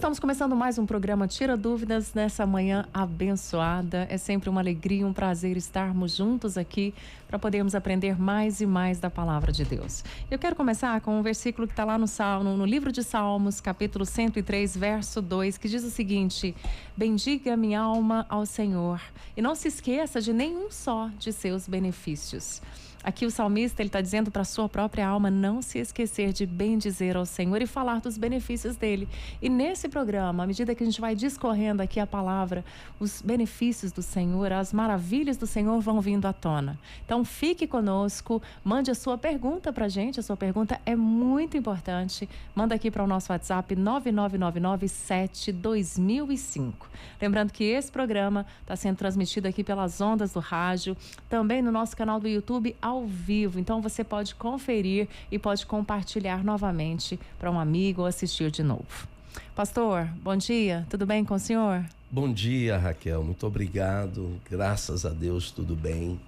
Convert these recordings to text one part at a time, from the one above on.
Estamos começando mais um programa Tira Dúvidas nessa manhã abençoada. É sempre uma alegria, um prazer estarmos juntos aqui para podermos aprender mais e mais da palavra de Deus. Eu quero começar com um versículo que está lá no livro de Salmos, capítulo 103, verso 2, que diz o seguinte: bendiga minha alma ao Senhor e não se esqueça de nenhum só de seus benefícios. Aqui o salmista ele está dizendo para a sua própria alma não se esquecer de bendizer ao Senhor e falar dos benefícios dele. E nesse programa, à medida que a gente vai discorrendo aqui a palavra, os benefícios do Senhor, as maravilhas do Senhor vão vindo à tona. Então fique conosco, mande a sua pergunta para a gente, a sua pergunta é muito importante. Manda aqui para o nosso WhatsApp 99997-2005. Lembrando que esse programa está sendo transmitido aqui pelas ondas do rádio, também no nosso canal do YouTube ao vivo, então você pode conferir e pode compartilhar novamente para um amigo ou assistir de novo. Pastor, bom dia, tudo bem com o senhor? Bom dia, Raquel, muito obrigado, graças a Deus tudo bem.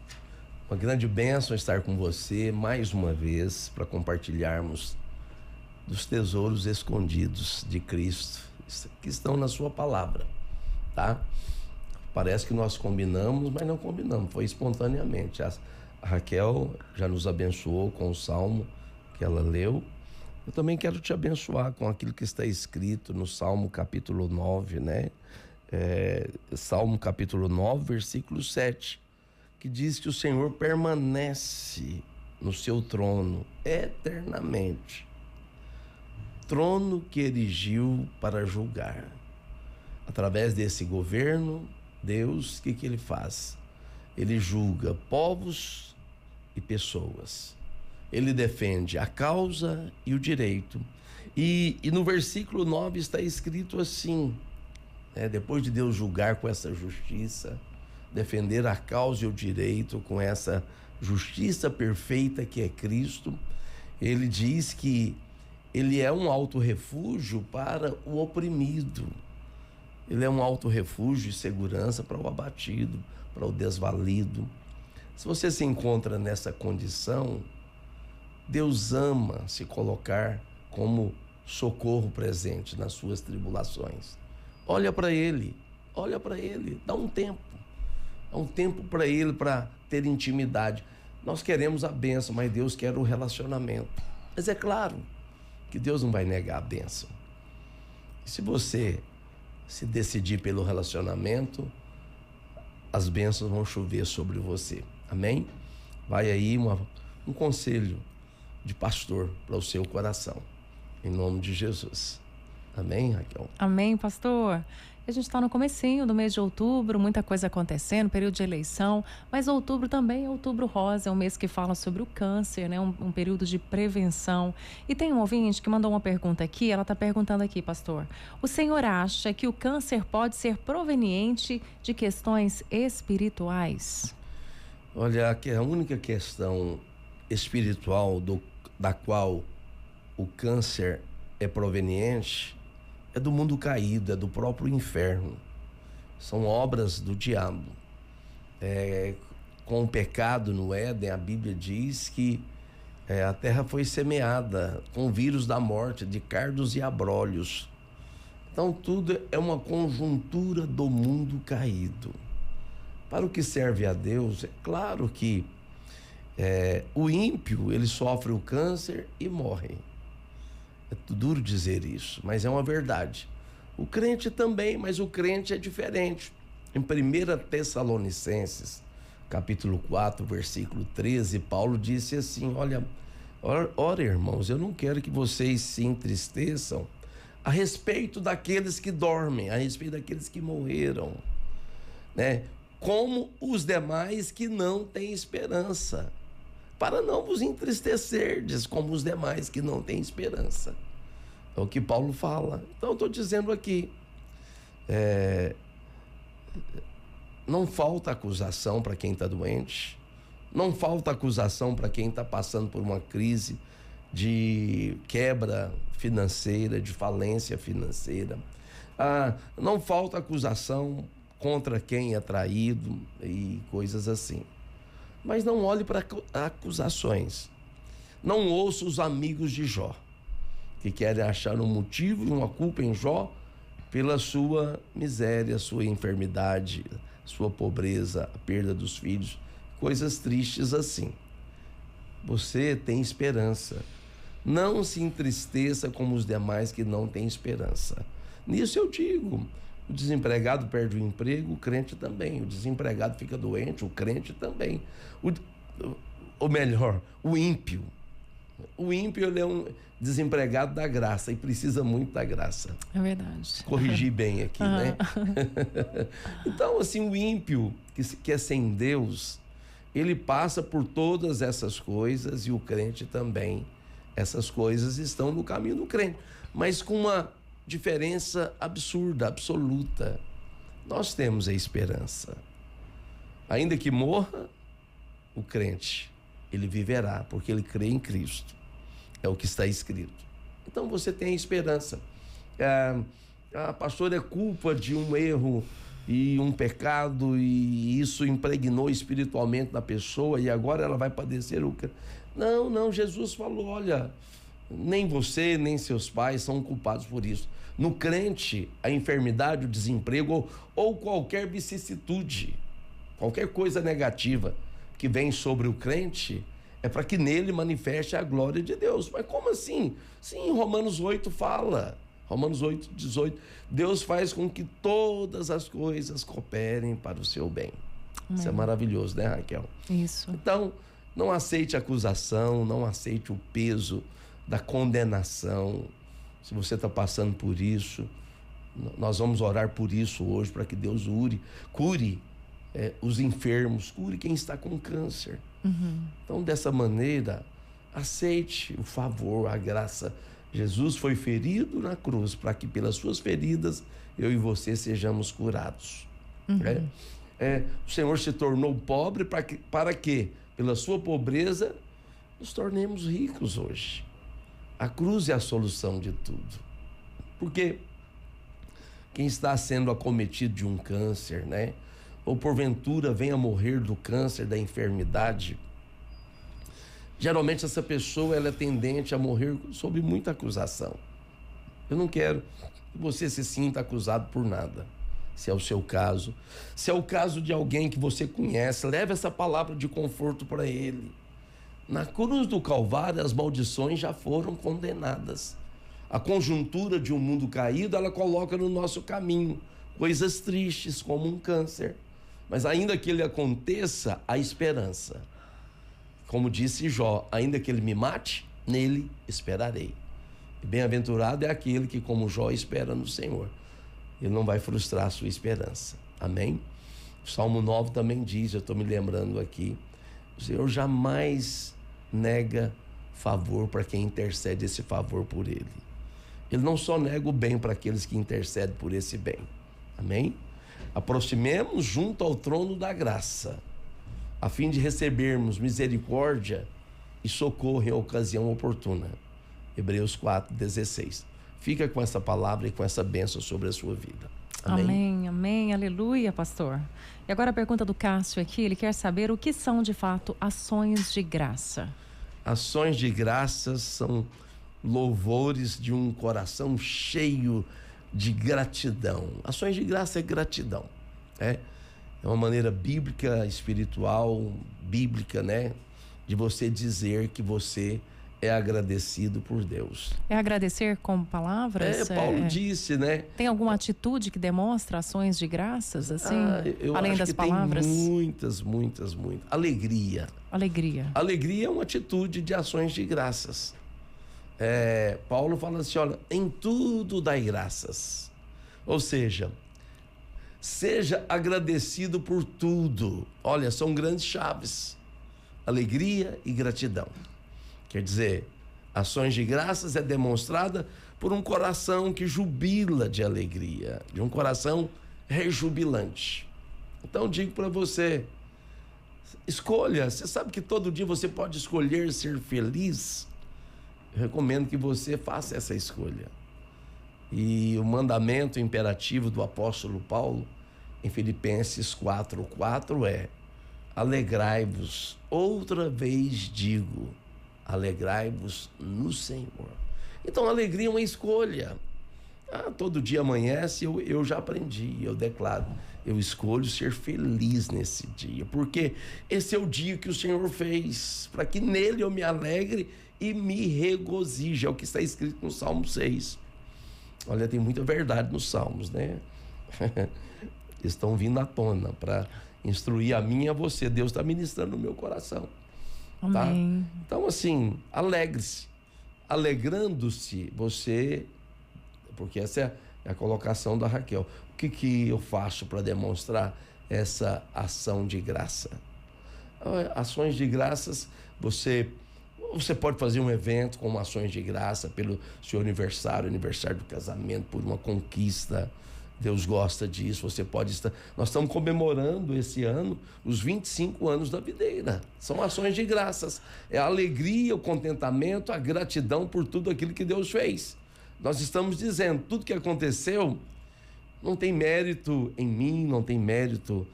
Uma grande bênção estar com você mais uma vez para compartilharmos dos tesouros escondidos de Cristo que estão na sua palavra, tá? Parece que nós combinamos, mas não combinamos, foi espontaneamente. A Raquel já nos abençoou com o salmo que ela leu. Eu também quero te abençoar com aquilo que está escrito no Salmo capítulo 9, né? Salmo capítulo 9, versículo 7, que diz que o Senhor permanece no seu trono eternamente. Trono que erigiu para julgar. Através desse governo, Deus, o que ele faz? Ele julga povos e pessoas. Ele defende a causa e o direito. E no versículo 9 está escrito assim, depois de Deus julgar com essa justiça, defender a causa e o direito com essa justiça perfeita que é Cristo, ele diz que ele é um alto refúgio para o oprimido. Ele é um alto refúgio e segurança para o abatido, para o desvalido. Se você se encontra nessa condição, Deus ama se colocar como socorro presente nas suas tribulações. Olha para Ele, dá um tempo para Ele, para ter intimidade. Nós queremos a bênção, mas Deus quer o relacionamento. Mas é claro que Deus não vai negar a bênção. E se você se decidir pelo relacionamento, as bênçãos vão chover sobre você. Amém? Vai aí um conselho de pastor para o seu coração. Em nome de Jesus. Amém, Raquel? Amém, pastor. A gente está no comecinho do mês de outubro, muita coisa acontecendo, período de eleição, mas outubro também é outubro rosa, é um mês que fala sobre o câncer, né? Um período de prevenção. E tem um ouvinte que mandou uma pergunta aqui, ela está perguntando aqui, pastor: o senhor acha que o câncer pode ser proveniente de questões espirituais? Olha, a única questão espiritual da qual o câncer é proveniente é do mundo caído, é do próprio inferno. São obras do diabo. Com o pecado no Éden, a Bíblia diz que a terra foi semeada com o vírus da morte, de cardos e abrolhos. Então tudo é uma conjuntura do mundo caído. Para o que serve a Deus, é claro que o ímpio, ele sofre o câncer e morre. É duro dizer isso, mas é uma verdade. O crente também, mas o crente é diferente. Em 1 Tessalonicenses, capítulo 4, versículo 13, Paulo disse assim: ora, irmãos, eu não quero que vocês se entristeçam a respeito daqueles que dormem, a respeito daqueles que morreram, né? Como os demais que não têm esperança, para não vos entristecerdes como os demais que não têm esperança. É o que Paulo fala. Então eu estou dizendo aqui, não falta acusação para quem está doente, não falta acusação para quem está passando por uma crise de quebra financeira, de falência financeira. Não falta acusação contra quem é traído e coisas assim. Mas não olhe para acusações. Não ouça os amigos de Jó, que querem achar um motivo e uma culpa em Jó pela sua miséria, sua enfermidade, sua pobreza, a perda dos filhos, coisas tristes assim. Você tem esperança. Não se entristeça como os demais que não têm esperança. Nisso eu digo, o desempregado perde o emprego, o crente também. O desempregado fica doente, o crente também. Ou melhor, o ímpio. O ímpio, ele é um desempregado da graça e precisa muito da graça. É verdade. Corrigi bem aqui, né? Então, assim, o ímpio que é sem Deus, ele passa por todas essas coisas, e o crente também. Essas coisas estão no caminho do crente, mas com uma diferença absurda, absoluta. Nós temos a esperança. Ainda que morra, o crente, ele viverá, porque ele crê em Cristo. É o que está escrito. Então você tem esperança. Pastor, é culpa de um erro e um pecado, e isso impregnou espiritualmente na pessoa, e agora ela vai padecer o... Não, Jesus falou, olha, nem você, nem seus pais são culpados por isso. No crente, a enfermidade, o desemprego ou qualquer vicissitude, qualquer coisa negativa que vem sobre o crente, é para que nele manifeste a glória de Deus. Mas como assim? Sim, Romanos 8 fala, Romanos 8, 18, Deus faz com que todas as coisas cooperem para o seu bem. Isso é maravilhoso, né, Raquel? Isso. Então, não aceite a acusação, não aceite o peso da condenação. Se você está passando por isso, nós vamos orar por isso hoje, para que Deus cure os enfermos, cure quem está com câncer. Então, dessa maneira, aceite o favor, a graça. Jesus foi ferido na cruz para que pelas suas feridas eu e você sejamos curados. O Senhor se tornou pobre para que pela sua pobreza nos tornemos ricos hoje. A cruz é a solução de tudo. Porque quem está sendo acometido de um câncer, né? Ou porventura venha a morrer do câncer, da enfermidade, geralmente essa pessoa ela é tendente a morrer sob muita acusação. Eu não quero que você se sinta acusado por nada. Se é o seu caso, se é o caso de alguém que você conhece, leve essa palavra de conforto para ele. Na cruz do Calvário, as maldições já foram condenadas. A conjuntura de um mundo caído, ela coloca no nosso caminho coisas tristes, como um câncer. Mas ainda que ele aconteça, há esperança. Como disse Jó, ainda que ele me mate, nele esperarei. E bem-aventurado é aquele que, como Jó, espera no Senhor. Ele não vai frustrar a sua esperança. Amém? O Salmo 9 também diz, eu estou me lembrando aqui, o Senhor jamais nega favor para quem intercede esse favor por ele. Ele não só nega o bem para aqueles que intercedem por esse bem. Amém? Aproximemos junto ao trono da graça, a fim de recebermos misericórdia e socorro em ocasião oportuna. Hebreus 4:16. Fica com essa palavra e com essa bênção sobre a sua vida. Amém? Amém, amém, aleluia, pastor. E agora a pergunta do Cássio aqui, ele quer saber o que são de fato ações de graça. Ações de graças são louvores de um coração cheio de gratidão. Ações de graça é gratidão, é uma maneira bíblica, espiritual, bíblica, né, de você dizer que você é agradecido por Deus. É agradecer com palavras? Paulo disse, né? Tem alguma atitude que demonstra ações de graças, assim? Eu além acho das que palavras? Tem muitas. Alegria. Alegria é uma atitude de ações de graças. Paulo fala assim, olha, em tudo dai graças. Ou seja, seja agradecido por tudo. Olha, são grandes chaves. Alegria e gratidão. Quer dizer, ações de graças é demonstrada por um coração que jubila de alegria, de um coração rejubilante. Então digo para você, escolha. Você sabe que todo dia você pode escolher ser feliz? Eu recomendo que você faça essa escolha. E o mandamento imperativo do apóstolo Paulo, em Filipenses 4:4 é: alegrai-vos, outra vez digo, alegrai-vos no Senhor. Então, a alegria é uma escolha. Todo dia amanhece, eu já aprendi, eu declaro, eu escolho ser feliz nesse dia, porque esse é o dia que o Senhor fez, para que nele eu me alegre e me regozije, é o que está escrito no Salmo 6. Olha, tem muita verdade nos Salmos, né? Estão vindo à tona para instruir a mim e a você. Deus está ministrando no meu coração. Tá? Amém. Então, assim, alegre-se. Alegrando-se, você... Porque essa é a colocação da Raquel. O que eu faço para demonstrar essa ação de graça? Ações de graças, você pode fazer um evento com ações de graça pelo seu aniversário do casamento, por uma conquista. Deus gosta disso. Você pode estar... Nós estamos comemorando esse ano os 25 anos da videira. São ações de graças. É a alegria, o contentamento, a gratidão por tudo aquilo que Deus fez. Nós estamos dizendo, tudo que aconteceu não tem mérito em mim, não tem mérito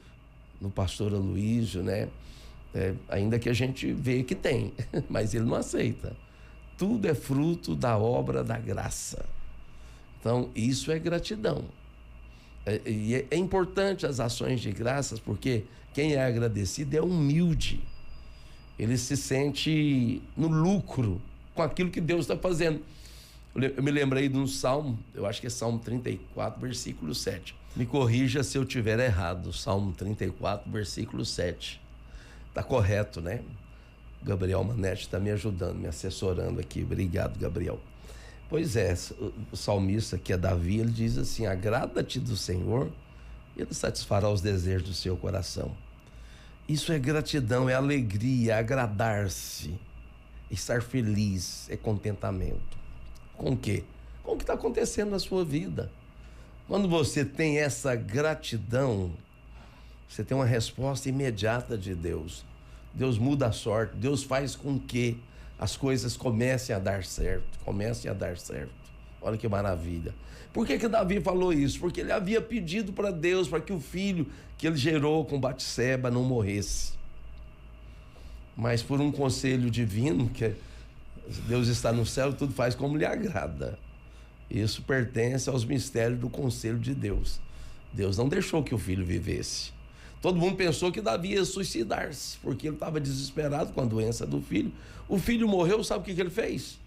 no pastor Aloísio, né? Ainda que a gente vê que tem, mas ele não aceita. Tudo é fruto da obra da graça. Então, isso é gratidão. E é importante as ações de graças, porque quem é agradecido é humilde. Ele se sente no lucro com aquilo que Deus está fazendo. Eu me lembrei de um salmo, eu acho que é Salmo 34, versículo 7. Me corrija se eu tiver errado, Salmo 34, versículo 7. Está correto, né? Gabriel Manetti está me ajudando, me assessorando aqui. Obrigado, Gabriel. Pois é, o salmista, que é Davi, ele diz assim: agrada-te do Senhor, ele satisfará os desejos do seu coração. Isso é gratidão, é alegria, é agradar-se, estar feliz, é contentamento. Com o quê? Com o que está acontecendo na sua vida. Quando você tem essa gratidão, você tem uma resposta imediata de Deus. Deus muda a sorte, Deus faz com que as coisas comecem a dar certo, Olha que maravilha. Por que Davi falou isso? Porque ele havia pedido para Deus para que o filho que ele gerou com Batseba não morresse. Mas por um conselho divino, que Deus está no céu, tudo faz como lhe agrada. Isso pertence aos mistérios do conselho de Deus. Deus não deixou que o filho vivesse. Todo mundo pensou que Davi ia suicidar-se, porque ele estava desesperado com a doença do filho. O filho morreu, sabe o que ele fez?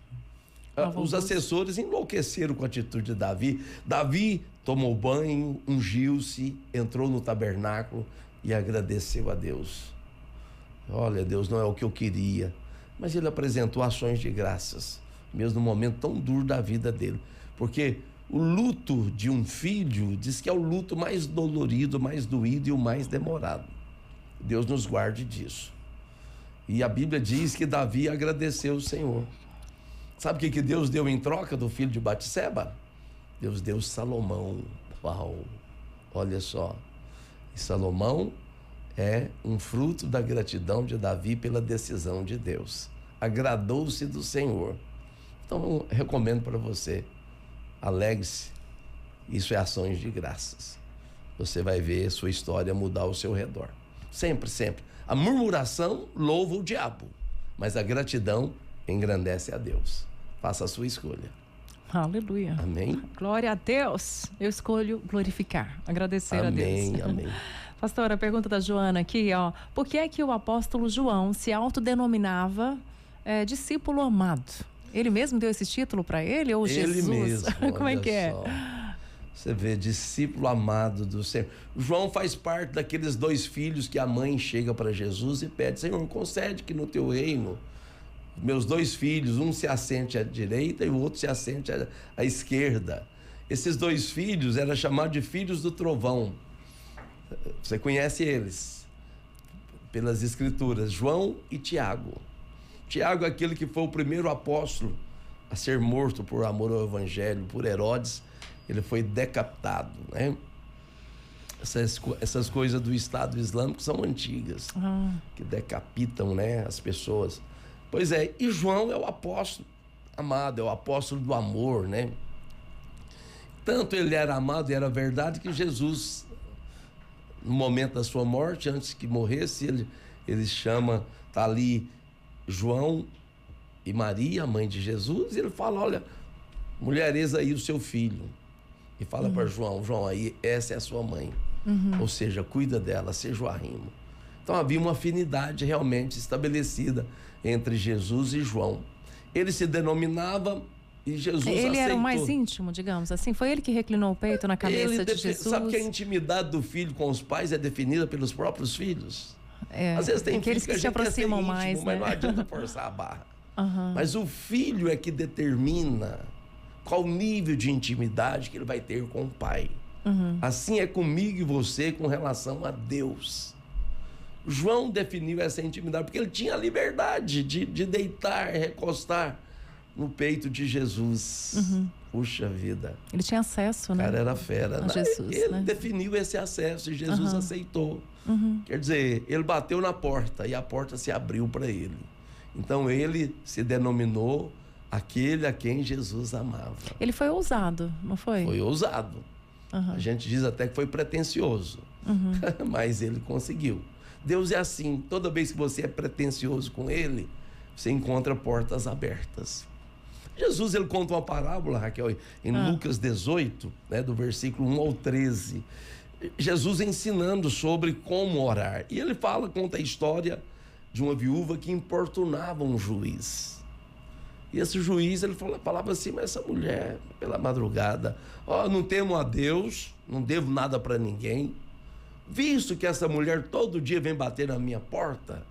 Os assessores enlouqueceram com a atitude de Davi. Davi tomou banho, ungiu-se, entrou no tabernáculo e agradeceu a Deus. Olha, Deus, não é o que eu queria, mas ele apresentou ações de graças, mesmo no momento tão duro da vida dele. Porque o luto de um filho diz que é o luto mais dolorido, mais doído e o mais demorado. Deus nos guarde disso. E a Bíblia diz que Davi agradeceu o Senhor. Sabe o que Deus deu em troca do filho de Batseba? Deus deu Salomão. Uau! Olha só. E Salomão é um fruto da gratidão de Davi pela decisão de Deus. Agradou-se do Senhor. Então, eu recomendo para você. Alegre-se. Isso é ações de graças. Você vai ver sua história mudar ao seu redor. Sempre, sempre. A murmuração louva o diabo, mas a gratidão engrandece a Deus. Faça a sua escolha. Aleluia. Amém. Glória a Deus. Eu escolho glorificar, agradecer a Deus. Amém, amém. Pastora, a pergunta da Joana aqui, ó. Por que é que o apóstolo João se autodenominava discípulo amado? Ele mesmo deu esse título para ele ou Jesus? Ele mesmo. Como é que é? Você vê, discípulo amado do Senhor. João faz parte daqueles 2 filhos que a mãe chega para Jesus e pede: Senhor, concede que no teu reino meus 2 filhos, um se assente à direita e o outro se assente à esquerda. Esses 2 filhos eram chamados de filhos do trovão. Você conhece eles pelas escrituras, João e Tiago. Tiago é aquele que foi o primeiro apóstolo a ser morto por amor ao evangelho, por Herodes. Ele foi decapitado, né? Essas coisas do Estado Islâmico são antigas, que decapitam, né, as pessoas. Pois é, e João é o apóstolo amado, é o apóstolo do amor, né? Tanto ele era amado e era verdade que Jesus, no momento da sua morte, antes que morresse, ele chama, tá ali João e Maria, a mãe de Jesus, e ele fala: olha, mulher, eis aí o seu filho. e fala para João, João, aí essa é a sua mãe. Ou seja, cuida dela, seja o arrimo. Então havia uma afinidade realmente estabelecida entre Jesus e João. Ele se denominava e Jesus aceitou. Ele era o mais íntimo, digamos assim? Foi ele que reclinou o peito na cabeça de Jesus? Sabe que a intimidade do filho com os pais é definida pelos próprios filhos? Às vezes tem aqueles filhos que se aproximam íntimo, mais, mas não adianta forçar a barra. Mas o filho é que determina qual nível de intimidade que ele vai ter com o pai. Assim é comigo e você com relação a Deus. João definiu essa intimidade porque ele tinha a liberdade de deitar, recostar no peito de Jesus. Puxa vida. Ele tinha acesso, né? O cara era fera. Jesus, ele definiu esse acesso e Jesus aceitou. Quer dizer, ele bateu na porta e a porta se abriu para ele. Então ele se denominou aquele a quem Jesus amava. Ele foi ousado, não foi? Foi ousado. A gente diz até que foi pretensioso. Mas ele conseguiu. Deus é assim. Toda vez que você é pretensioso com ele, você encontra portas abertas. Jesus, ele conta uma parábola, Raquel, em Lucas 18, né, do versículo 1 ao 13. Jesus ensinando sobre como orar. E ele conta a história de uma viúva que importunava um juiz. E esse juiz, ele falava assim, mas essa mulher, pela madrugada, não temo a Deus, não devo nada para ninguém. Visto que essa mulher todo dia vem bater na minha porta,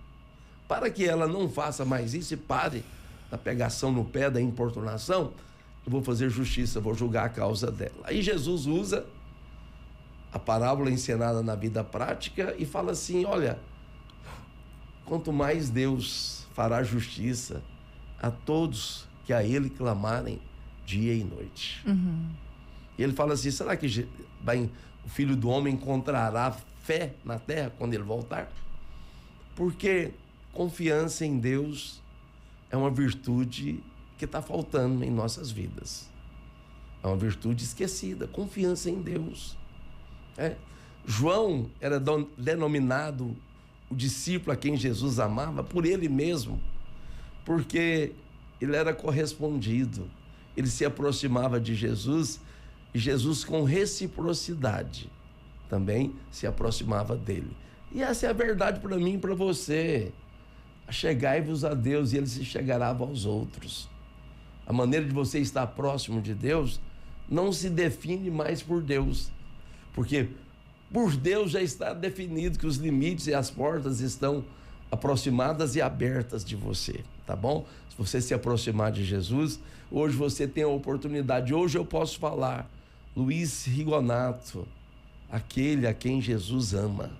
para que ela não faça mais isso e pare da pegação no pé, da importunação, eu vou fazer justiça, vou julgar a causa dela. Aí Jesus usa a parábola encenada na vida prática e fala assim, olha, quanto mais Deus fará justiça a todos que a ele clamarem dia e noite. E ele fala assim, será que o Filho do Homem encontrará fé na terra quando ele voltar? Porque confiança em Deus é uma virtude que está faltando em nossas vidas. É uma virtude esquecida, confiança em Deus. João era denominado o discípulo a quem Jesus amava por ele mesmo, porque ele era correspondido, ele se aproximava de Jesus e Jesus com reciprocidade também se aproximava dele. E essa é a verdade para mim e para você. Chegai-vos a Deus e ele se chegará aos outros. A maneira de você estar próximo de Deus não se define mais por Deus, porque por Deus já está definido que os limites e as portas estão aproximadas e abertas de você, tá bom? Se você se aproximar de Jesus, hoje você tem a oportunidade. Hoje eu posso falar, Luiz Rigonato, aquele a quem Jesus ama.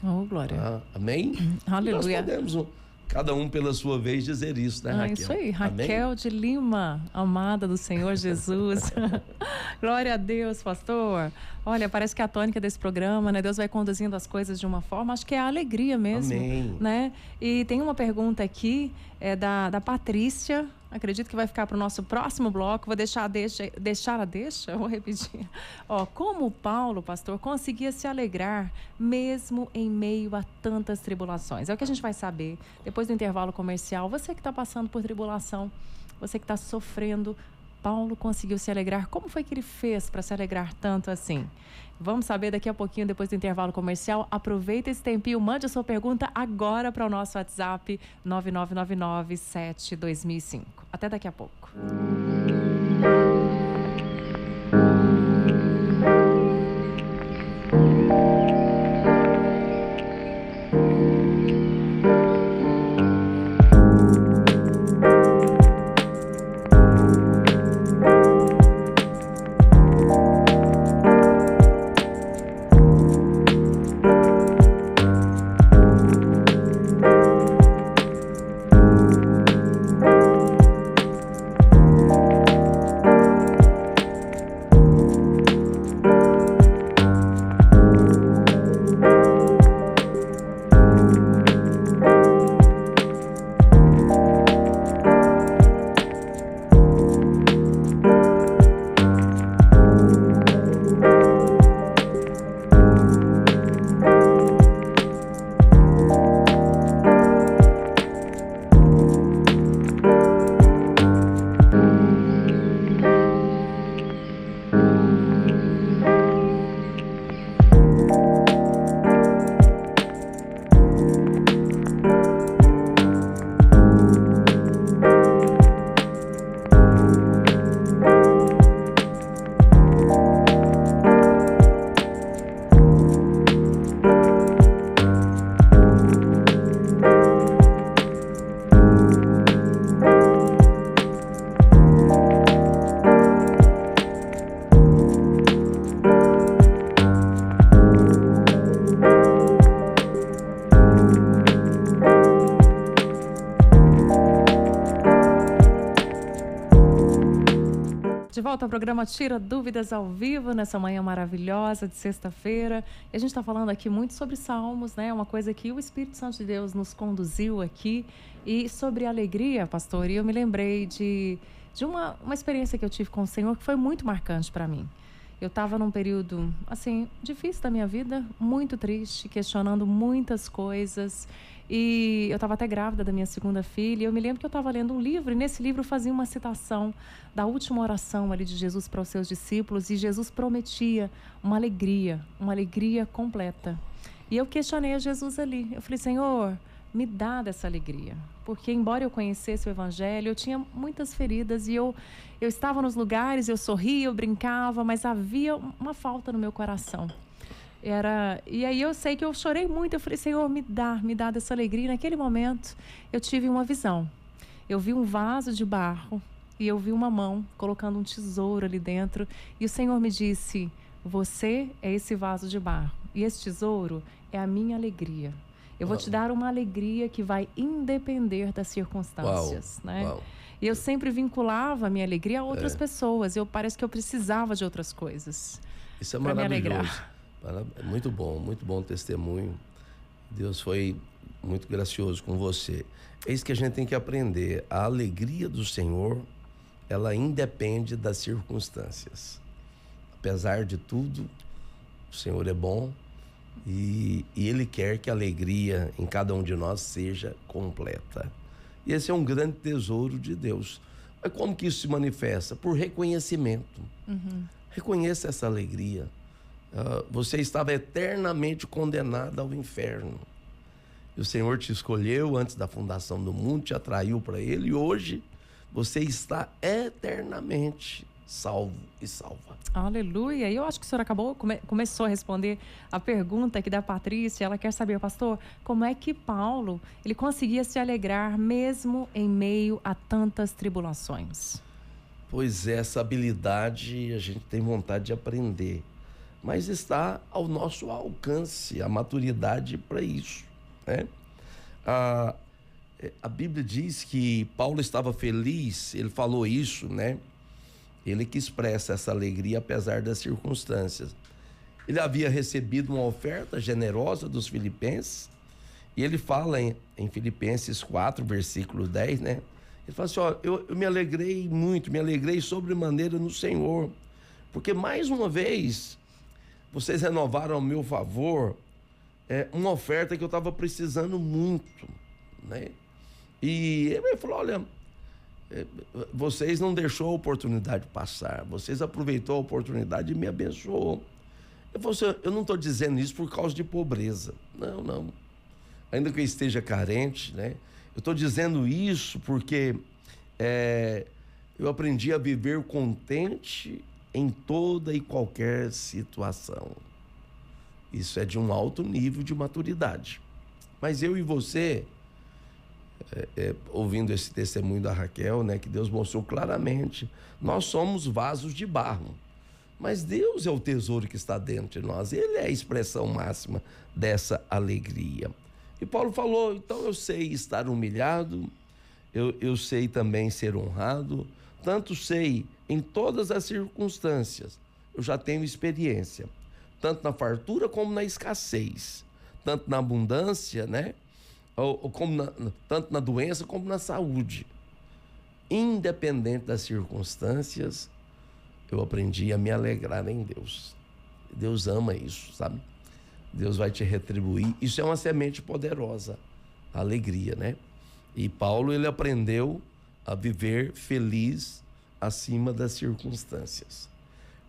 Oh, glória. Amém? Aleluia. Nós podemos, cada um pela sua vez, dizer isso, né, Raquel? Isso aí, Raquel Amém? de Lima, amada do Senhor Jesus. Glória a Deus, pastor. Olha, parece que a tônica desse programa, né? Deus vai conduzindo as coisas de uma forma, acho que é a alegria mesmo. Amém. Né? E tem uma pergunta aqui, da Patrícia, acredito que vai ficar para o nosso próximo bloco. Vou deixar a deixa? Vou repetir. Como Paulo, pastor, conseguia se alegrar mesmo em meio a tantas tribulações? É o que a gente vai saber depois do intervalo comercial. Você que está passando por tribulação, você que está sofrendo, Paulo conseguiu se alegrar. Como foi que ele fez para se alegrar tanto assim? Vamos saber daqui a pouquinho, depois do intervalo comercial. Aproveita esse tempinho, mande a sua pergunta agora para o nosso WhatsApp 9999-72005. Até daqui a pouco. volta ao programa Tira Dúvidas ao vivo, nessa manhã maravilhosa de sexta-feira. E a gente está falando aqui muito sobre salmos, né? Uma coisa que o Espírito Santo de Deus nos conduziu aqui. E sobre alegria, pastor, e eu me lembrei de uma experiência que eu tive com o Senhor que foi muito marcante para mim. Eu estava num período, assim, difícil da minha vida, muito triste, questionando muitas coisas. E eu estava até grávida da minha segunda filha. E eu me lembro que eu estava lendo um livro, e nesse livro fazia uma citação da última oração ali de Jesus para os seus discípulos. E Jesus prometia uma alegria completa. E eu questionei a Jesus ali. Eu falei, Senhor, me dá dessa alegria. Porque embora eu conhecesse o Evangelho, eu tinha muitas feridas e eu estava nos lugares, eu sorria, eu brincava, mas havia uma falta no meu coração. E aí eu sei que eu chorei muito, eu falei, Senhor, me dá dessa alegria. E naquele momento eu tive uma visão. Eu vi um vaso de barro e eu vi uma mão colocando um tesouro ali dentro. E o Senhor me disse, você é esse vaso de barro e esse tesouro é a minha alegria. Eu vou te dar uma alegria que vai independer das circunstâncias, né? Uau. E eu sempre vinculava a minha alegria a outras pessoas. Parece que eu precisava de outras coisas. Isso é maravilhoso. Muito bom testemunho. Deus foi muito gracioso com você. É isso que a gente tem que aprender. A alegria do Senhor, ela independe das circunstâncias. Apesar de tudo, o Senhor é bom. E Ele quer que a alegria em cada um de nós seja completa. E esse é um grande tesouro de Deus. Mas como que isso se manifesta? Por reconhecimento. Reconheça essa alegria. Você estava eternamente condenado ao inferno. E o Senhor te escolheu antes da fundação do mundo, te atraiu para Ele. E hoje você está eternamente salvo e salva. Aleluia. E eu acho que o senhor começou a responder a pergunta aqui da Patrícia. Ela quer saber, pastor, como é que Paulo ele conseguia se alegrar mesmo em meio a tantas tribulações? Pois é, essa habilidade a gente tem vontade de aprender, mas está ao nosso alcance a maturidade para isso, né? A Bíblia diz que Paulo estava feliz, ele falou isso, né? Ele que expressa essa alegria apesar das circunstâncias. Ele havia recebido uma oferta generosa dos filipenses, e ele fala em Filipenses 4, versículo 10, né? Ele fala assim, ó, eu me alegrei muito, me alegrei sobremaneira no Senhor, porque mais uma vez vocês renovaram ao meu favor uma oferta que eu estava precisando muito, né? E ele falou, olha, vocês não deixou a oportunidade passar, vocês aproveitou a oportunidade e me abençoou. Eu não estou dizendo isso por causa de pobreza, não. Ainda que eu esteja carente, né? Eu estou dizendo isso porque eu aprendi a viver contente em toda e qualquer situação. Isso é de um alto nível de maturidade. Mas eu e você, ouvindo esse testemunho da Raquel, né, que Deus mostrou claramente, nós somos vasos de barro, mas Deus é o tesouro que está dentro de nós. Ele é a expressão máxima dessa alegria. E Paulo falou, então eu sei estar humilhado, eu sei também ser honrado, tanto sei em todas as circunstâncias, eu já tenho experiência, tanto na fartura como na escassez, tanto na abundância, né? Tanto na doença como na saúde. Independente das circunstâncias, eu aprendi a me alegrar em Deus. Deus ama isso, sabe? Deus vai te retribuir. Isso é uma semente poderosa, a alegria, né? E Paulo, ele aprendeu a viver feliz acima das circunstâncias.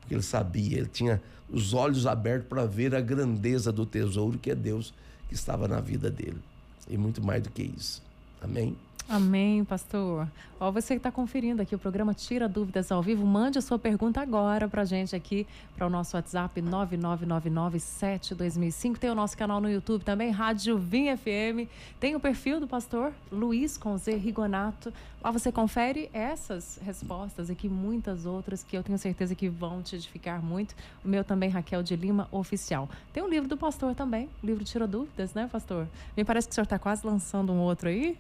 Porque ele sabia, ele tinha os olhos abertos para ver a grandeza do tesouro que é Deus que estava na vida dele. E muito mais do que isso. Amém? Amém, pastor. Você que está conferindo aqui o programa Tira Dúvidas ao vivo, mande a sua pergunta agora para a gente aqui, para o nosso WhatsApp 999972005. Tem o nosso canal no YouTube também, Rádio Vim FM. Tem o perfil do pastor Luiz com Z Rigonato. Lá você confere essas respostas aqui, muitas outras que eu tenho certeza que vão te edificar muito. O meu também, Raquel de Lima Oficial. Tem o livro do pastor também, o livro Tira Dúvidas, né, pastor? Me parece que o senhor está quase lançando um outro aí.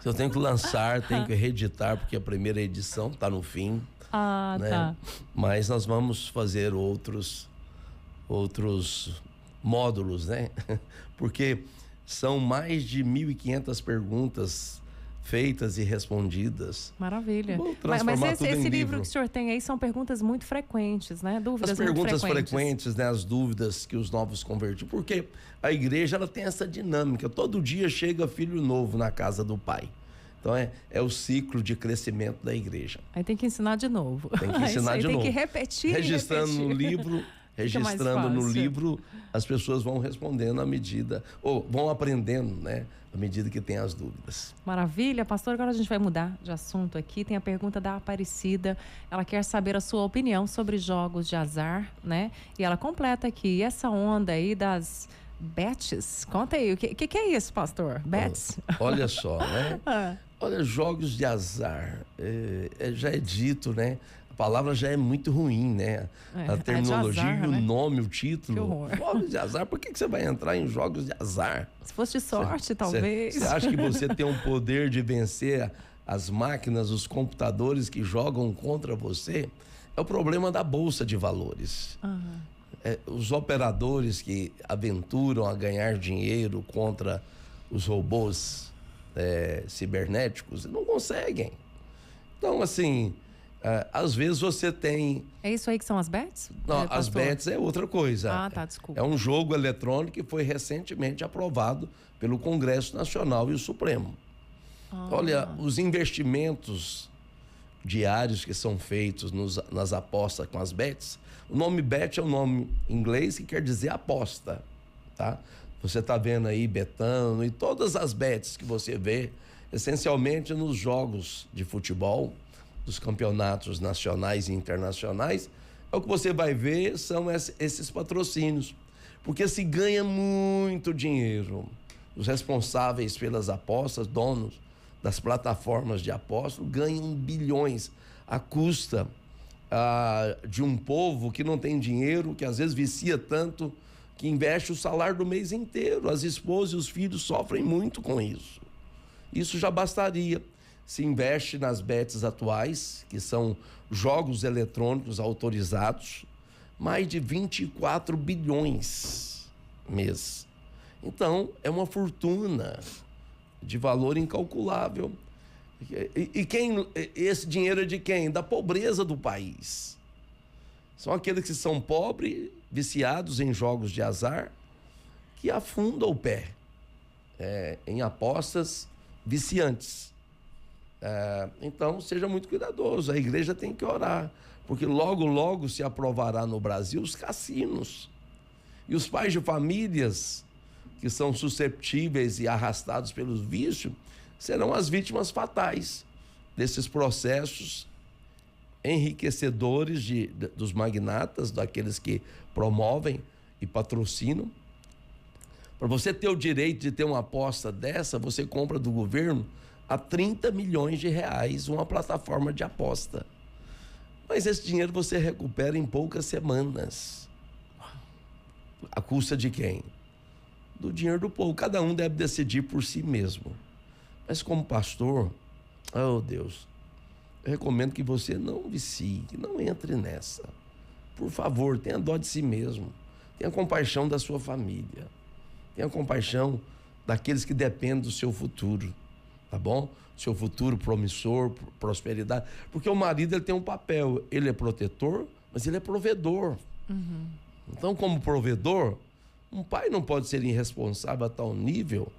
Eu tenho que lançar, tenho que reeditar, porque a primeira edição está no fim. Ah, né? tá. Mas nós vamos fazer outros módulos, né? Porque são mais de 1.500 perguntas feitas e respondidas. Maravilha. Vou Mas transformar tudo em esse livro livro. que o senhor tem aí são perguntas muito frequentes, né? Dúvidas As perguntas muito frequentes, né? As dúvidas que os novos convertidos. Porque a igreja ela tem essa dinâmica. Todo dia chega filho novo na casa do pai. Então é o ciclo de crescimento da igreja. Aí tem que ensinar de novo. Tem que ensinar de novo. Tem que repetir. Registrando no livro. Registrando no livro, as pessoas vão respondendo à medida, ou vão aprendendo, né? À medida que tem as dúvidas. Maravilha, pastor. Agora a gente vai mudar de assunto aqui. Tem a pergunta da Aparecida. Ela quer saber a sua opinião sobre jogos de azar, né? E ela completa aqui, essa onda aí das bets. Conta aí, o que é isso, pastor? Bets? Olha só, né? Olha, jogos de azar, já é dito, né? A palavra já é muito ruim, né? A terminologia, azar, o né? nome, o título. Que horror. Jogos de azar, por que você vai entrar em jogos de azar? Se fosse de sorte, talvez. Você acha que você tem o poder de vencer as máquinas, os computadores que jogam contra você? É o problema da Bolsa de Valores. Os operadores que aventuram a ganhar dinheiro contra os robôs cibernéticos não conseguem. Então, assim, às vezes você tem... É isso aí que são as bets? Não, as bets é outra coisa. Ah, tá, desculpa. É um jogo eletrônico que foi recentemente aprovado pelo Congresso Nacional e o Supremo. Olha, os investimentos diários que são feitos nas apostas com as bets, o nome bet é um nome em inglês que quer dizer aposta, tá? Você tá vendo aí Betano e todas as bets que você vê, essencialmente nos jogos de futebol, dos campeonatos nacionais e internacionais, é o que você vai ver são esses patrocínios, porque se ganha muito dinheiro. Os responsáveis pelas apostas, donos das plataformas de apostas, ganham bilhões à custa de um povo que não tem dinheiro, que às vezes vicia tanto, que investe o salário do mês inteiro. As esposas e os filhos sofrem muito com isso. Isso já bastaria. Se investe nas bets atuais, que são jogos eletrônicos autorizados, mais de 24 bilhões mês. Então, é uma fortuna de valor incalculável. E esse dinheiro é de quem? Da pobreza do país. São aqueles que são pobres, viciados em jogos de azar, que afundam o pé em apostas viciantes. Então, seja muito cuidadoso. A igreja tem que orar, porque logo, logo se aprovará no Brasil os cassinos. E os pais de famílias que são susceptíveis e arrastados pelos vícios serão as vítimas fatais desses processos enriquecedores dos magnatas, daqueles que promovem e patrocinam. Para você ter o direito de ter uma aposta dessa, você compra do governo a 30 milhões de reais uma plataforma de aposta. Mas esse dinheiro você recupera em poucas semanas. A custa de quem? Do dinheiro do povo. Cada um deve decidir por si mesmo. Mas como pastor, oh Deus, eu recomendo que você não vicie, que não entre nessa. Por favor, tenha dó de si mesmo. Tenha compaixão da sua família. Tenha compaixão daqueles que dependem do seu futuro. Tá bom? Seu futuro promissor, prosperidade. Porque o marido ele tem um papel. Ele é protetor, mas ele é provedor. Então, como provedor, um pai não pode ser irresponsável a tal nível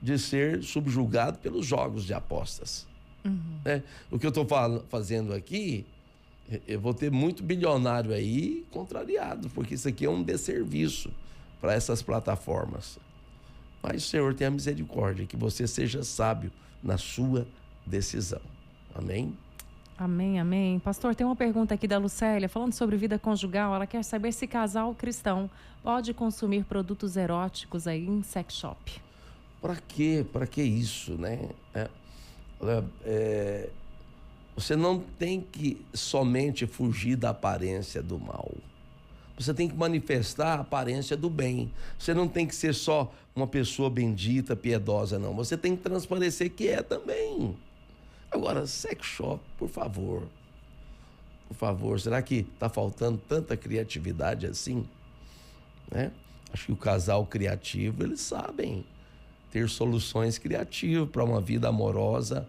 de ser subjugado pelos jogos de apostas. O que eu estou fazendo aqui, eu vou ter muito bilionário aí contrariado, porque isso aqui é um desserviço para essas plataformas. Mas o Senhor tenha misericórdia, que você seja sábio na sua decisão. Amém? Amém, amém. Pastor, tem uma pergunta aqui da Lucélia, falando sobre vida conjugal. Ela quer saber se casal cristão pode consumir produtos eróticos aí em sex shop. Para quê? Para que isso, né? Você não tem que somente fugir da aparência do mal. Você tem que manifestar a aparência do bem. Você não tem que ser só uma pessoa bendita, piedosa, não. Você tem que transparecer que é também. Agora, sex shop, por favor. por favor, será que está faltando tanta criatividade assim? Né? Acho que o casal criativo, eles sabem ter soluções criativas para uma vida amorosa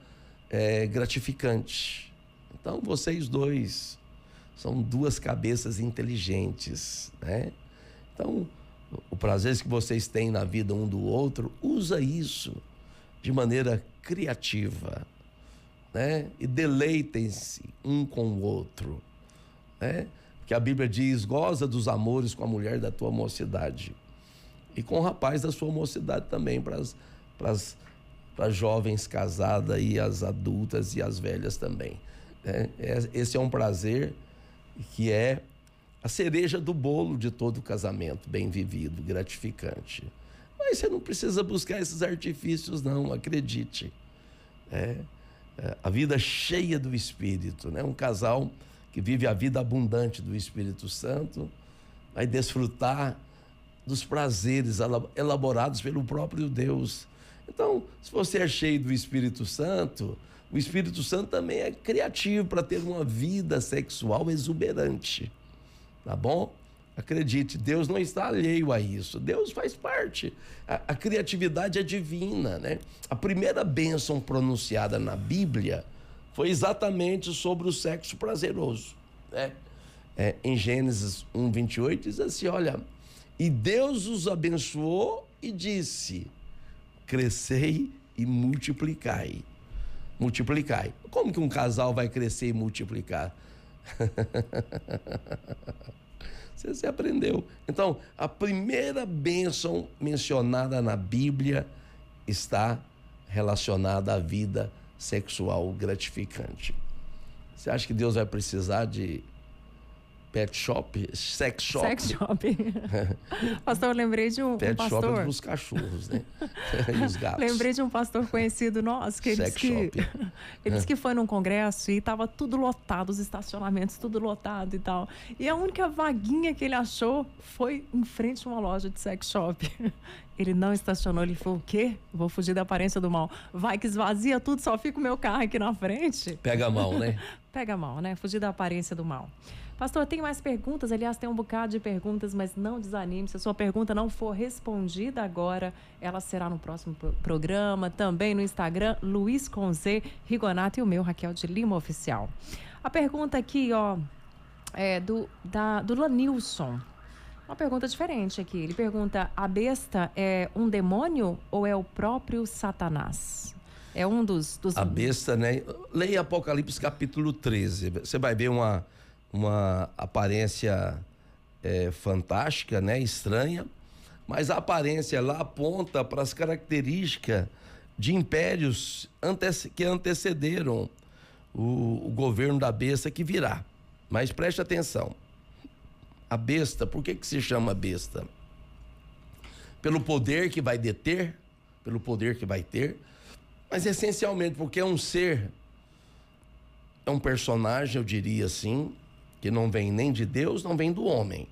gratificante. Então, vocês dois são duas cabeças inteligentes, né? Então, o prazer que vocês têm na vida um do outro, usa isso de maneira criativa, né? E deleitem-se um com o outro, né? Que a Bíblia diz: goza dos amores com a mulher da tua mocidade e com o rapaz da sua mocidade também, para as jovens casadas e as adultas e as velhas também, né? Esse é um prazer que é a cereja do bolo de todo casamento bem vivido, gratificante. Mas você não precisa buscar esses artifícios, não, acredite. A vida cheia do Espírito, né? Um casal que vive a vida abundante do Espírito Santo vai desfrutar dos prazeres elaborados pelo próprio Deus. Então, se você é cheio do Espírito Santo, o Espírito Santo também é criativo para ter uma vida sexual exuberante. Tá bom? Acredite, Deus não está alheio a isso. Deus faz parte. A criatividade é divina, né? A primeira bênção pronunciada na Bíblia foi exatamente sobre o sexo prazeroso, né? Em Gênesis 1:28 diz assim: olha, e Deus os abençoou e disse: crescei e multiplicai. Multiplicai. Como que um casal vai crescer e multiplicar? Você aprendeu. Então, a primeira bênção mencionada na Bíblia está relacionada à vida sexual gratificante. Você acha que Deus vai precisar de pet shop, sex shop? Sex shop. Pastor, eu lembrei de um pet pastor. Pet shop é dos cachorros, né? E os gatos. Lembrei de um pastor conhecido nosso que ele disse que foi num congresso e estava tudo lotado, os estacionamentos tudo lotado e tal. E a única vaguinha que ele achou foi em frente a uma loja de sex shop. Ele não estacionou, ele falou: o quê? Vou fugir da aparência do mal. Vai que esvazia tudo, só fica o meu carro aqui na frente. Pega a mão, né? Pega a mão, né? Fugir da aparência do mal. Pastor, tem mais perguntas? Aliás, tem um bocado de perguntas, mas não desanime. Se a sua pergunta não for respondida agora, ela será no próximo programa. Também no Instagram, Luiz com Z, Rigonato, e o meu, Raquel de Lima Oficial. A pergunta aqui, ó, é do Lanilson. Uma pergunta diferente aqui. Ele pergunta: a besta é um demônio ou é o próprio Satanás? É um dos... A besta, né? Leia Apocalipse capítulo 13. Você vai ver uma aparência fantástica, né? Estranha, mas a aparência lá aponta para as características de impérios que antecederam o governo da besta que virá. Mas preste atenção. A besta, por que se chama besta? Pelo poder que vai deter, pelo poder que vai ter, mas essencialmente porque é um ser, é um personagem, eu diria assim, que não vem nem de Deus, não vem do homem.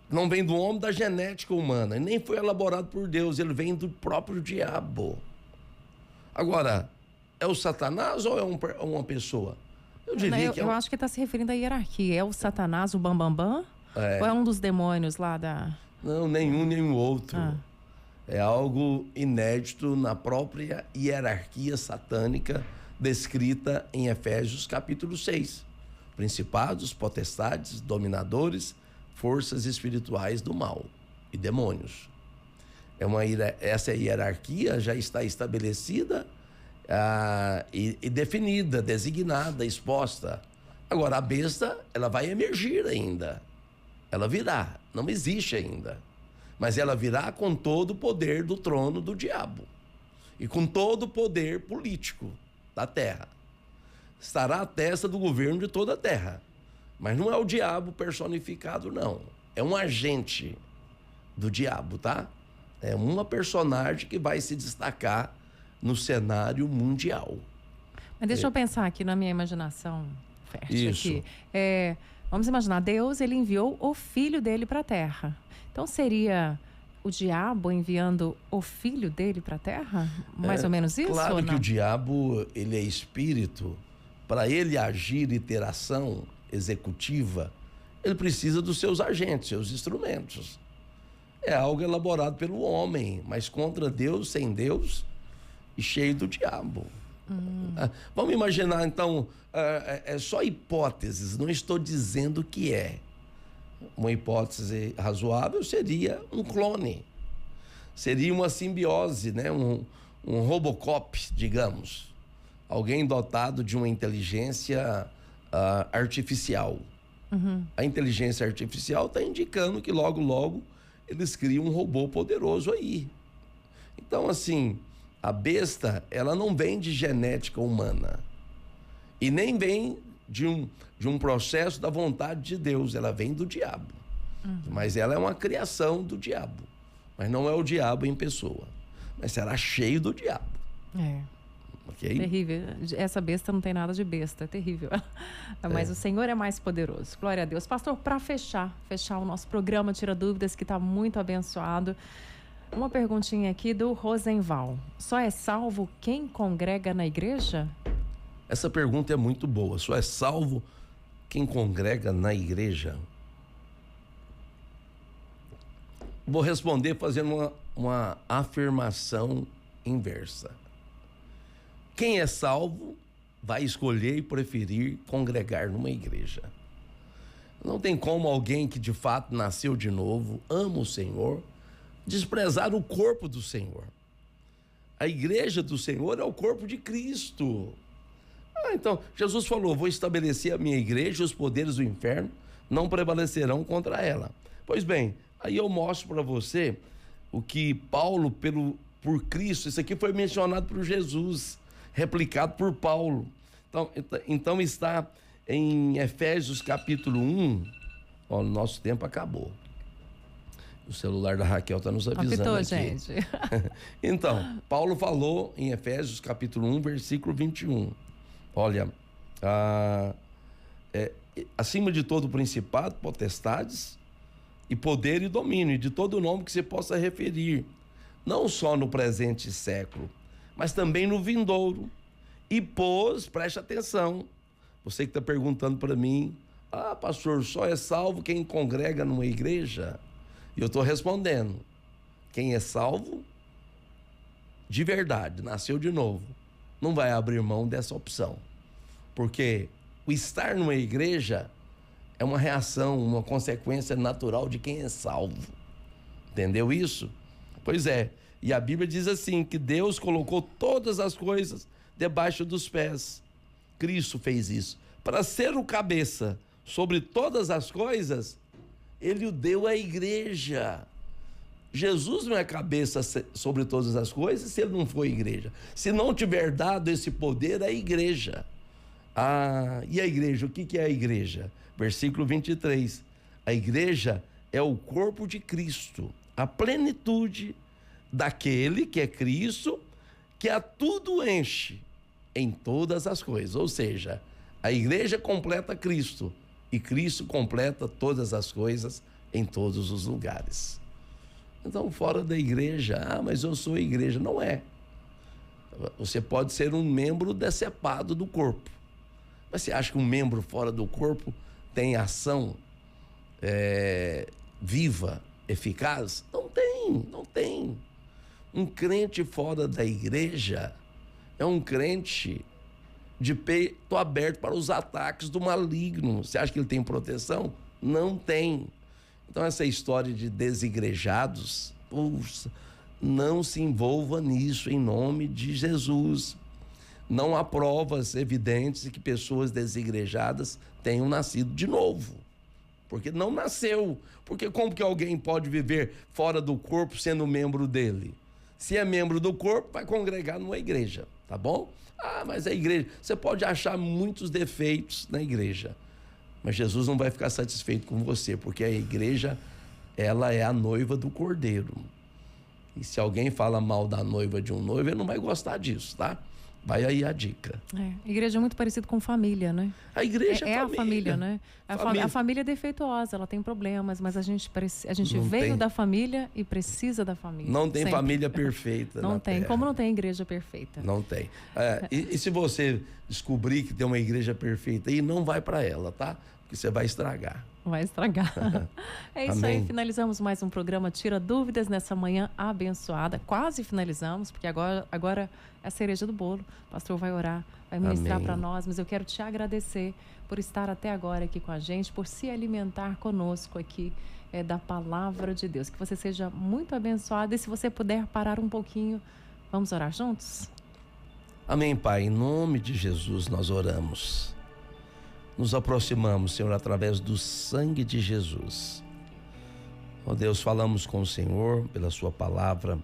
Não vem do homem, da genética humana, e nem foi elaborado por Deus, ele vem do próprio diabo. Agora, é o Satanás ou é uma pessoa? Eu diria que eu acho que está se referindo à hierarquia. É o Satanás, o Bambambam? Ou é um dos demônios lá da... Não, nenhum nem o outro. É algo inédito na própria hierarquia satânica descrita em Efésios capítulo 6. Principados, potestades, dominadores, forças espirituais do mal e demônios. Essa hierarquia já está estabelecida e definida, designada, exposta. Agora, a besta, ela vai emergir ainda. Ela virá, não existe ainda. Mas ela virá com todo o poder do trono do diabo e com todo o poder político da terra. Estará à testa do governo de toda a terra. Mas não é o diabo personificado, não. É um agente do diabo, tá? É uma personagem que vai se destacar no cenário mundial. Mas deixa eu pensar aqui na minha imaginação fértil. Isso. Aqui. Vamos imaginar, Deus, ele enviou o filho dele para a terra. Então seria o diabo enviando o filho dele para a terra? Mais ou menos isso? Claro que o diabo, ele é espírito. Para ele agir e ter ação, executiva, ele precisa dos seus agentes, seus instrumentos. É algo elaborado pelo homem, mas contra Deus, sem Deus e cheio do diabo. Vamos imaginar, então, é só hipóteses, não estou dizendo que é. Uma hipótese razoável seria um clone, seria uma simbiose, né? um Robocop, digamos. Alguém dotado de uma inteligência artificial. A inteligência artificial está indicando que logo, logo, eles criam um robô poderoso aí. Então, assim, a besta, ela não vem de genética humana. E nem vem de um processo da vontade de Deus. Ela vem do diabo. Mas ela é uma criação do diabo. Mas não é o diabo em pessoa. Mas será cheio do diabo. Okay? Terrível. Essa besta não tem nada de besta, é terrível. Mas o Senhor é mais poderoso. Glória a Deus. Pastor, para fechar o nosso programa Tira Dúvidas, que está muito abençoado, uma perguntinha aqui do Rosenval. Só é salvo quem congrega na igreja? Essa pergunta é muito boa. Só é salvo quem congrega na igreja? Vou responder fazendo uma afirmação inversa. Quem é salvo vai escolher e preferir congregar numa igreja. Não tem como alguém que de fato nasceu de novo, ama o Senhor, desprezar o corpo do Senhor. A igreja do Senhor é o corpo de Cristo. Então, Jesus falou, vou estabelecer a minha igreja e os poderes do inferno não prevalecerão contra ela. Pois bem, aí eu mostro para você o que Paulo, por Cristo, isso aqui foi mencionado por Jesus, replicado por Paulo. Então está em Efésios capítulo 1. Ó, o nosso tempo acabou. O celular da Raquel está nos avisando aqui. Gente. Então, Paulo falou em Efésios capítulo 1, versículo 21. Olha, acima de todo principado, potestades e poder e domínio, e de todo nome que você possa referir, não só no presente século, mas também no vindouro. E preste atenção, você que está perguntando para mim, pastor, só é salvo quem congrega numa igreja? E eu estou respondendo, quem é salvo de verdade, nasceu de novo, não vai abrir mão dessa opção, porque o estar numa igreja é uma reação, uma consequência natural de quem é salvo. Entendeu isso? Pois é. E a Bíblia diz assim, que Deus colocou todas as coisas debaixo dos pés. Cristo fez isso. Para ser o cabeça sobre todas as coisas, ele o deu à igreja. Jesus não é cabeça sobre todas as coisas se ele não for igreja. Se não tiver dado esse poder à igreja. E a igreja? O que é a igreja? Versículo 23. A igreja é o corpo de Cristo, a plenitude daquele que é Cristo, que a tudo enche em todas as coisas. Ou seja, a igreja completa Cristo e Cristo completa todas as coisas em todos os lugares. Então, fora da igreja, mas eu sou igreja. Não é. Você pode ser um membro decepado do corpo. Mas você acha que um membro fora do corpo tem ação viva, eficaz? Não tem, não tem. Um crente fora da igreja é um crente de peito aberto para os ataques do maligno. Você acha que ele tem proteção? Não tem. Então essa história de desigrejados, não se envolva nisso em nome de Jesus. Não há provas evidentes de que pessoas desigrejadas tenham nascido de novo. Porque não nasceu. Porque como que alguém pode viver fora do corpo sendo membro dele? Se é membro do corpo, vai congregar numa igreja, tá bom? Mas a igreja... Você pode achar muitos defeitos na igreja, mas Jesus não vai ficar satisfeito com você, porque a igreja, ela é a noiva do Cordeiro. E se alguém fala mal da noiva de um noivo, ele não vai gostar disso, tá? Vai aí a dica. Igreja é muito parecido com família, né? A igreja é a família, né? A família é defeituosa, ela tem problemas, mas a gente veio da família e precisa da família. Não tem família perfeita. Não tem, terra. Como não tem igreja perfeita. Não tem. E se você descobrir que tem uma igreja perfeita aí, não vai para ela, tá? Porque porque você vai estragar. Vai estragar. É isso Amém. aí, finalizamos mais um programa Tira Dúvidas nessa manhã abençoada. Quase finalizamos, porque agora é a cereja do bolo. O pastor vai orar, vai ministrar para nós, mas eu quero te agradecer por estar até agora aqui com a gente, por se alimentar conosco aqui da palavra de Deus. Que você seja muito abençoado, e se você puder parar um pouquinho, vamos orar juntos? Amém, Pai. Em nome de Jesus nós oramos. Nos aproximamos, Senhor, através do sangue de Jesus. Ó Deus, falamos com o Senhor pela sua palavra.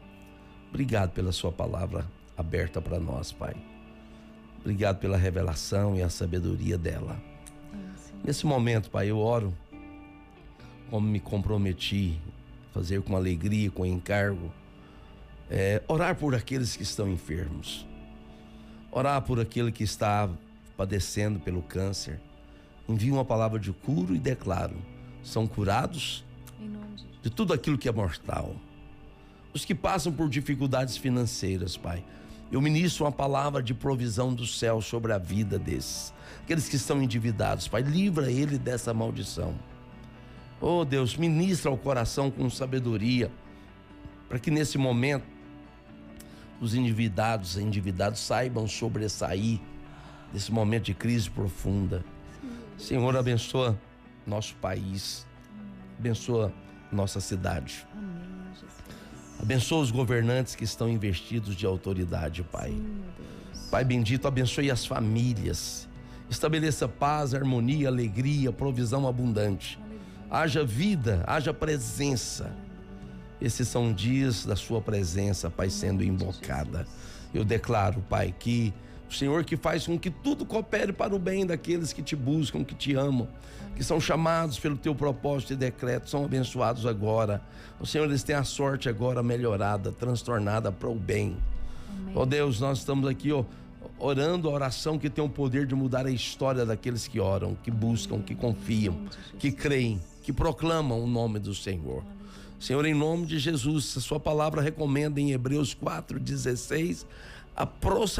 Obrigado pela sua palavra aberta para nós, Pai. Obrigado pela revelação e a sabedoria dela. Nesse momento, Pai, eu oro como me comprometi, fazer com alegria, com encargo, orar por aqueles que estão enfermos, orar por aquele que está padecendo pelo câncer. Envio uma palavra de cura e declaro: são curados de tudo aquilo que é mortal. Os que passam por dificuldades financeiras, Pai, eu ministro uma palavra de provisão do céu sobre a vida desses. Aqueles que estão endividados, Pai, livra ele dessa maldição. Oh Deus, ministra o coração com sabedoria, para que nesse momento os endividados saibam sobressair desse momento de crise profunda. Senhor, abençoa nosso país, abençoa nossa cidade. Abençoa os governantes que estão investidos de autoridade, Pai. Pai bendito, abençoe as famílias. Estabeleça paz, harmonia, alegria, provisão abundante. Haja vida, haja presença. Esses são dias da sua presença, Pai, sendo invocada. Eu declaro, Pai, que o Senhor que faz com que tudo coopere para o bem daqueles que te buscam, que te amam, que são chamados pelo teu propósito e decreto, são abençoados agora. O Senhor, eles têm a sorte agora melhorada, transtornada para o bem. Ó Deus, nós estamos aqui, orando a oração que tem o poder de mudar a história daqueles que oram, que buscam, que confiam, que creem, que proclamam o nome do Senhor. Senhor, em nome de Jesus, a sua palavra recomenda em Hebreus 4:16,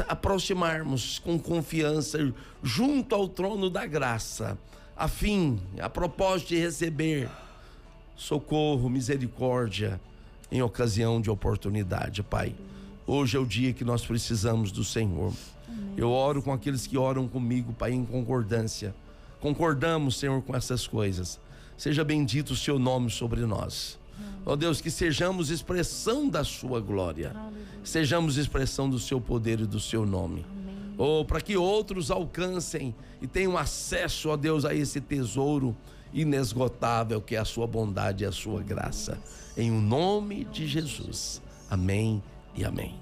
aproximarmos com confiança junto ao trono da graça, a propósito de receber socorro, misericórdia em ocasião de oportunidade, Pai. Hoje é o dia que nós precisamos do Senhor. Eu oro com aqueles que oram comigo, Pai, em concordância. Concordamos, Senhor, com essas coisas. Seja bendito o seu nome sobre nós. Ó Deus, que sejamos expressão da sua glória. Sejamos expressão do seu poder e do seu nome. Para que outros alcancem e tenham acesso, ó Deus, a esse tesouro inesgotável que é a sua bondade e a sua graça. Em o nome de Jesus. Amém e amém.